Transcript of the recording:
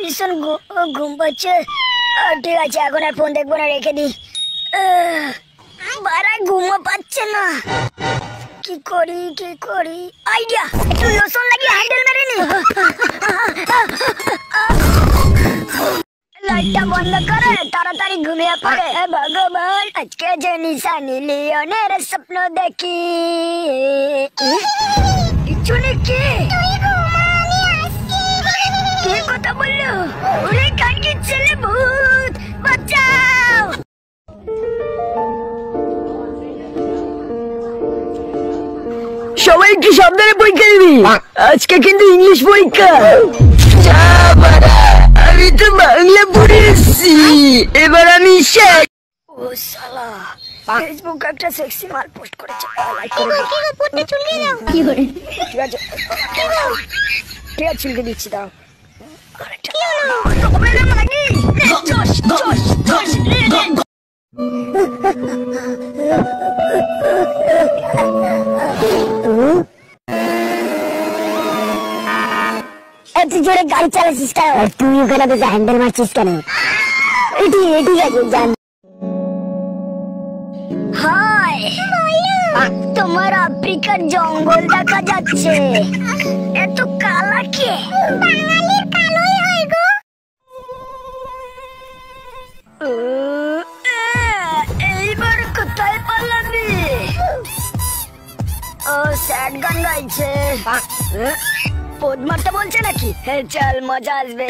ভীষণ ঘুম পাচ্ছে। ঠিক আছে, এখন আর ফোন দেখবো না, রেখে দি। বারা ঘুমও পাচ্ছে না, কি করি আইডিয়া, একটু লোশন লাগিয়ে হ্যান্ডেল মেরে নি। লাইটটা বন্ধ করে তাড়াতাড়ি ঘুমিয়ে পড়ে। ভগবান, আজকে যে নিশানি লিওনের স্বপ্ন দেখি। কিছু নাকি কে কথা বললো? ওরে কানকি ছেলে, ভূত বাঁচাও। সবাই একটু সাবধানে পরীক্ষা দিবি, আজকে কিন্তু ইংলিশ পরীক্ষা। আমি তো বাংলা পড়ে এসছি, এবার আমি শেখ। ও শালা, ফেসবুক একটা সেক্সি মাল পোস্ট করেছে, লাইক করে দাও। ঠিক আছে চুলকে দিচ্ছি, দাও। এত জোরে গাড়ি চালাচ্ছিস কেন? তুই ওখানে বসে হ্যান্ডেল মারছিস কেন? ঠিক আছে জান। হাই, তোমার আফ্রিকার জঙ্গল দেখা যাচ্ছে, এত কালা কে? বাঙালির কালোই হয় গো। এইবার কোথায় পালাবি? ও স্যাড গান গাইছে, পোদ মারতে বলছে নাকি? চল, মজা আসবে।